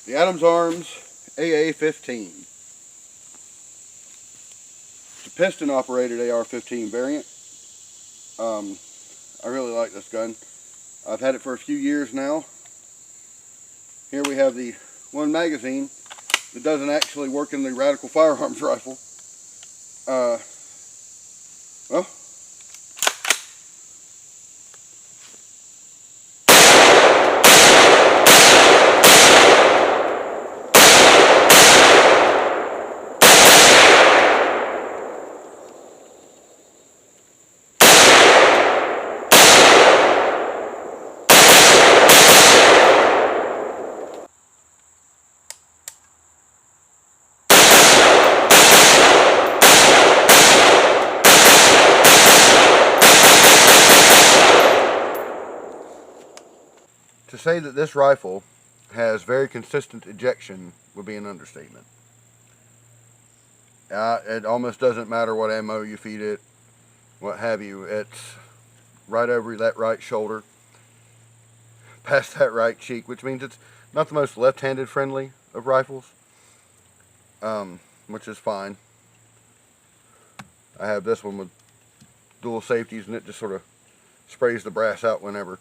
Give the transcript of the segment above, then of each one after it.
The Adams Arms AA-15. It's a piston operated AR-15 variant. I really like this gun. I've had it for a few years now. Here we have the one magazine that doesn't actually work in the Radical Firearms rifle. Well, to say that this rifle has very consistent ejection would be an understatement. It almost doesn't matter what ammo you feed it, what have you. It's right over that right shoulder, past that right cheek, which means it's not the most left-handed friendly of rifles, which is fine. I have this one with dual safeties, and it just sort of sprays the brass out whenever.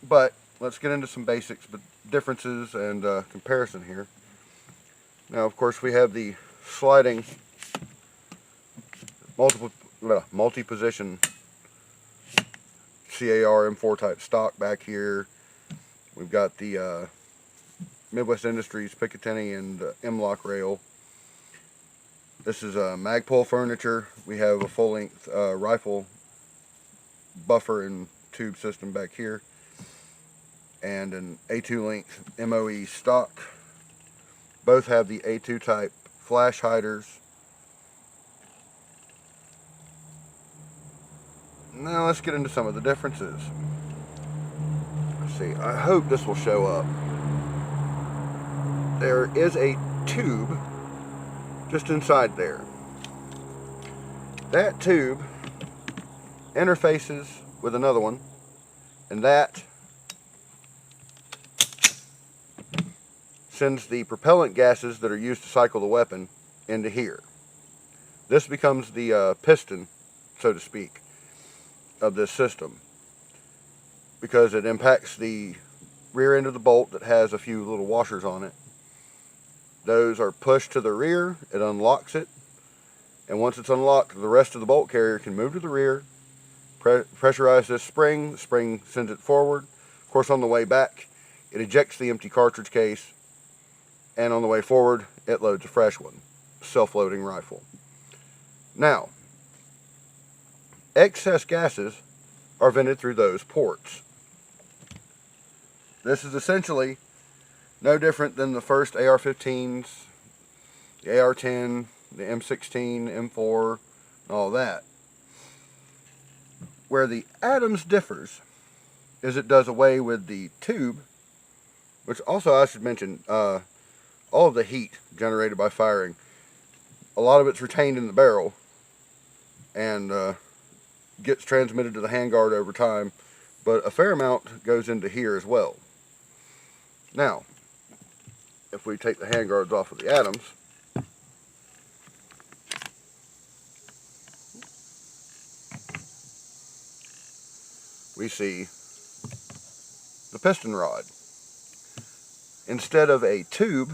But let's get into some basics, but differences and comparison here. Now, of course, we have the sliding multi-position CAR M4 type stock back here. We've got the Midwest Industries Picatinny and M-Lock rail. This is Magpul furniture. We have a full-length rifle buffer and tube system back here, and an A2 length MOE stock. Both have the A2 type flash hiders. Now let's get into some of the differences. Let's see, I hope this will show up. There is a tube just inside there. That tube interfaces with another one, and that sends the propellant gases that are used to cycle the weapon into here. This becomes the piston, so to speak, of this system, because it impacts the rear end of the bolt that has a few little washers on it. Those are pushed to the rear, it unlocks it, and once it's unlocked, the rest of the bolt carrier can move to the rear, pressurize this spring, the spring sends it forward. Of course, on the way back, it ejects the empty cartridge case, and on the way forward, it loads a fresh one. Self-loading rifle. Now, excess gases are vented through those ports. This is essentially no different than the first AR-15s, the AR-10, the M16, M4, and all that. Where the Adams differs is it does away with the tube, which also I should mention, all of the heat generated by firing, a lot of it's retained in the barrel and gets transmitted to the handguard over time, but a fair amount goes into here as well. Now, if we take the handguards off of the Adams, we see the piston rod. Instead of a tube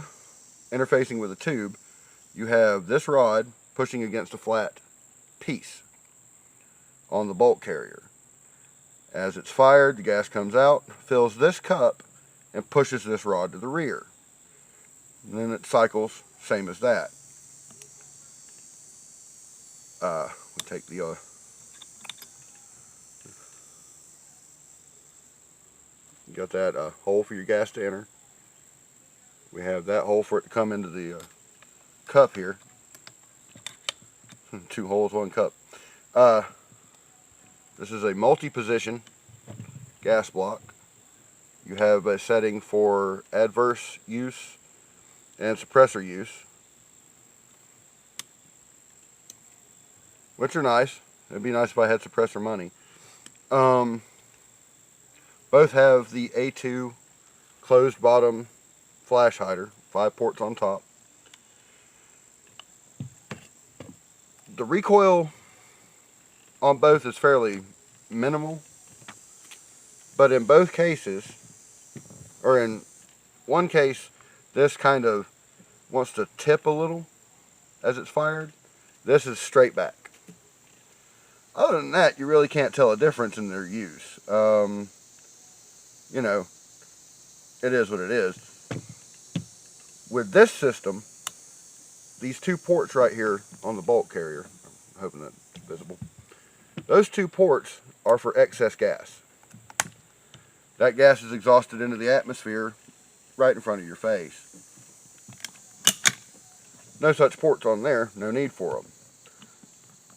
interfacing with a tube, you have this rod pushing against a flat piece on the bolt carrier. As it's fired, the gas comes out, fills this cup, and pushes this rod to the rear. And then it cycles, same as that. We'll take the you got that hole for your gas to enter. We have that hole for it to come into the cup here. 2 holes, 1 cup. This is a multi-position gas block. You have a setting for adverse use and suppressor use, which are nice. It'd be nice if I had suppressor money. Both have the A2 closed bottom flash hider, 5 ports on top. The recoil on both is fairly minimal, but in both cases, or in one case, this kind of wants to tip a little as it's fired. This is straight back. Other than that, you really can't tell a difference in their use. You know, it is what it is. With this system, these 2 ports right here on the bolt carrier, I'm hoping that's visible, those 2 ports are for excess gas. That gas is exhausted into the atmosphere right in front of your face. No such ports on there, no need for them.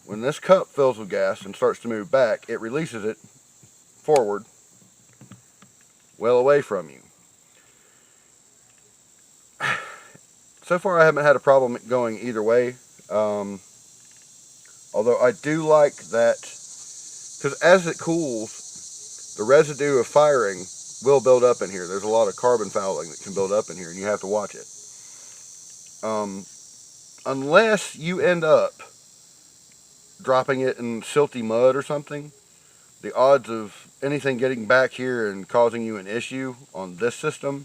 When this cup fills with gas and starts to move back, it releases it forward, well away from you. So far I haven't had a problem going either way, although I do like that, because as it cools, the residue of firing will build up in here. There's a lot of carbon fouling that can build up in here, and you have to watch it. Unless you end up dropping it in silty mud or something, the odds of anything getting back here and causing you an issue on this system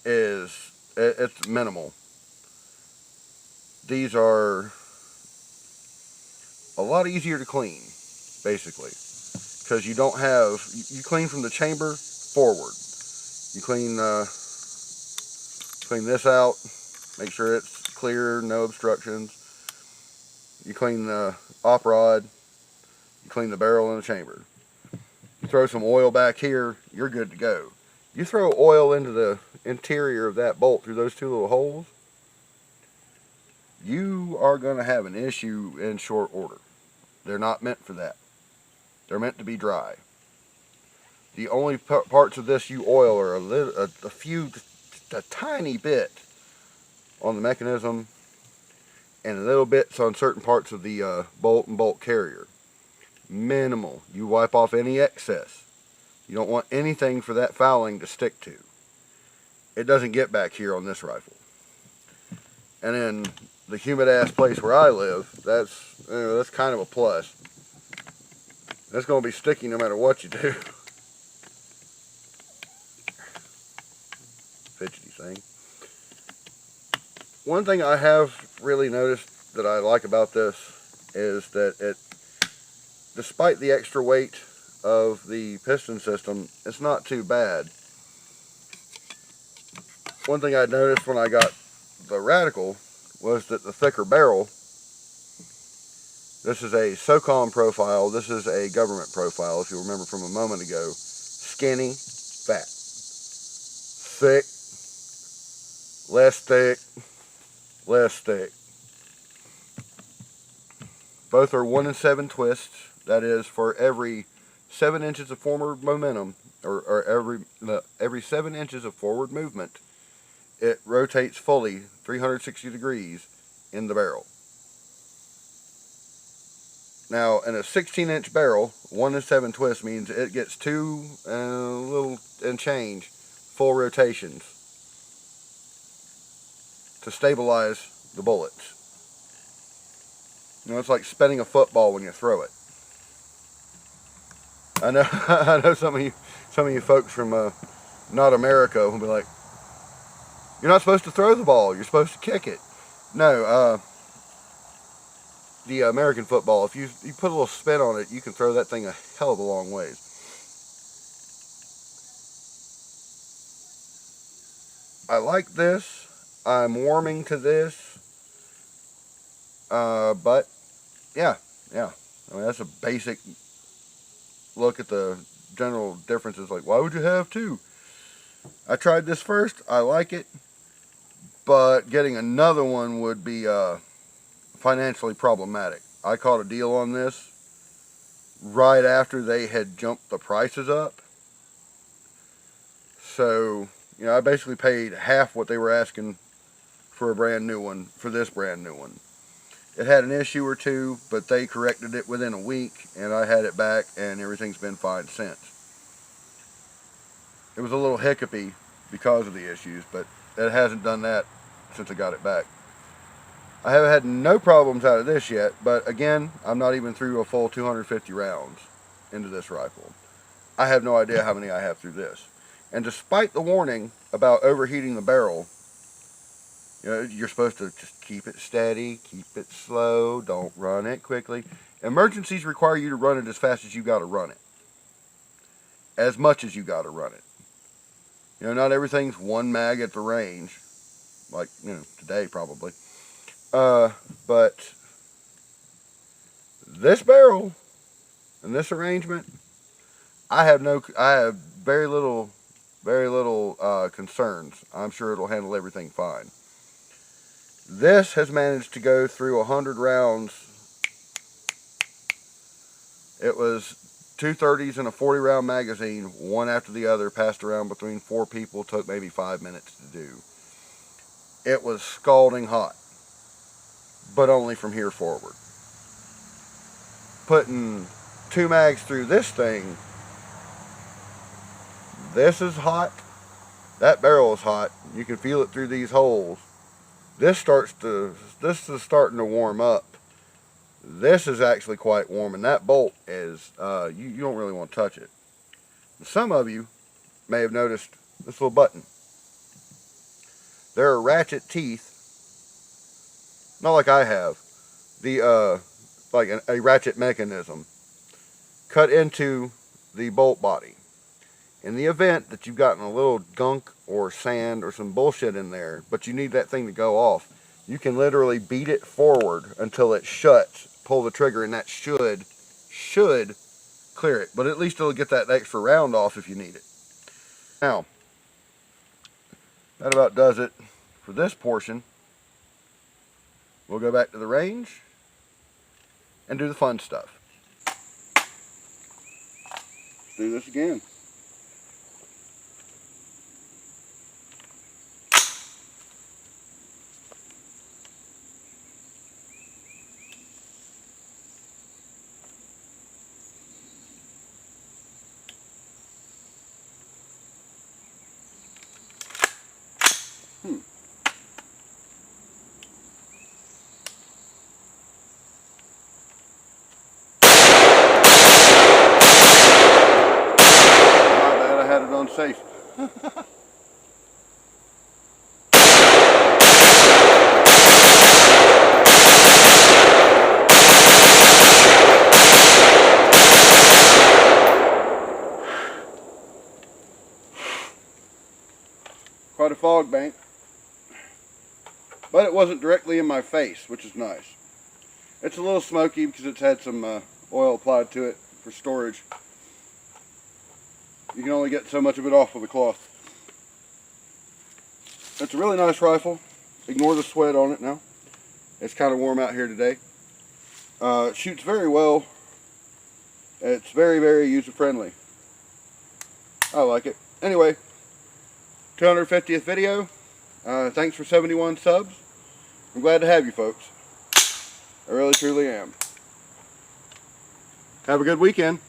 it's minimal. These are a lot easier to clean, basically, because you don't have, you clean from the chamber forward. You clean this out, make sure it's clear, no obstructions. You clean the op rod, you clean the barrel and the chamber. You throw some oil back here, you're good to go. You throw oil into the interior of that bolt through those 2 little holes, you are going to have an issue in short order. They're not meant for that. They're meant to be dry. The only parts of this you oil are a tiny bit on the mechanism, and little bits on certain parts of the bolt and bolt carrier. Minimal. You wipe off any excess. You don't want anything for that fouling to stick to. It doesn't get back here on this rifle. And in the humid ass place where I live, that's kind of a plus. That's going to be sticky no matter what you do. Fidgety thing. One thing I have really noticed that I like about this is that it, despite the extra weight of the piston system, it's not too bad. One thing I noticed when I got the Radical was that the thicker barrel, this is a SOCOM profile, this is a government profile, if you remember from a moment ago, skinny, fat, thick, less thick, less thick. Both are 1 in 7 twists. That is, for every 7 inches of forward momentum, or every 7 inches of forward movement, it rotates fully 360 degrees in the barrel. Now, in a 16-inch barrel, 1 in 7 twists means it gets 2 and change full rotations to stabilize the bullets. You know, it's like spinning a football when you throw it. I know, I know some of you folks from not America will be like, "You're not supposed to throw the ball. You're supposed to kick it." No, the American football, if you put a little spin on it, you can throw that thing a hell of a long ways. I like this. I'm warming to this. But yeah. I mean, that's a basic look at the general differences. Like, why would you have 2? I tried this first. I like it, but getting another one would be financially problematic. I caught a deal on this right after they had jumped the prices up. So, you know, I basically paid half what they were asking for a brand new one, for this brand new one. It had an issue or 2, but they corrected it within a week, and I had it back, and everything's been fine since. It was a little hiccupy because of the issues, but it hasn't done that since I got it back. I have had no problems out of this yet, but again, I'm not even through a full 250 rounds into this rifle. I have no idea how many I have through this. And despite the warning about overheating the barrel, you know, you're supposed to just keep it steady, keep it slow, don't run it quickly. Emergencies require you to run it as fast as you got to run it. As much as you got to run it. You know, not everything's one mag at the range, like, you know, today probably. But this barrel and this arrangement, I have very little concerns. I'm sure it'll handle everything fine. This has managed to go through 100 rounds. It was 230s in a 40 round magazine, one after the other, passed around between 4 people, took maybe 5 minutes to do. It was scalding hot, but only from here forward. Putting 2 mags through this thing, this is hot, that barrel is hot, you can feel it through these holes. This is starting to warm up. This is actually quite warm, and that bolt is, you don't really want to touch it. Some of you may have noticed this little button. There are ratchet teeth, not like I have, like a ratchet mechanism cut into the bolt body. In the event that you've gotten a little gunk or sand or some bullshit in there, but you need that thing to go off, you can literally beat it forward until it shuts, pull the trigger, and that should clear it. But at least it'll get that extra round off if you need it. Now, that about does it for this portion. We'll go back to the range and do the fun stuff. Let's do this again. Safe. Quite a fog bank, but it wasn't directly in my face, which is nice. It's a little smoky because it's had some oil applied to it for storage. You can only get so much of it off with a cloth. It's a really nice rifle. Ignore the sweat on it now. It's kind of warm out here today. It shoots very well. It's very, very user-friendly. I like it. Anyway, 250th video. Thanks for 71 subs. I'm glad to have you folks. I really, truly am. Have a good weekend.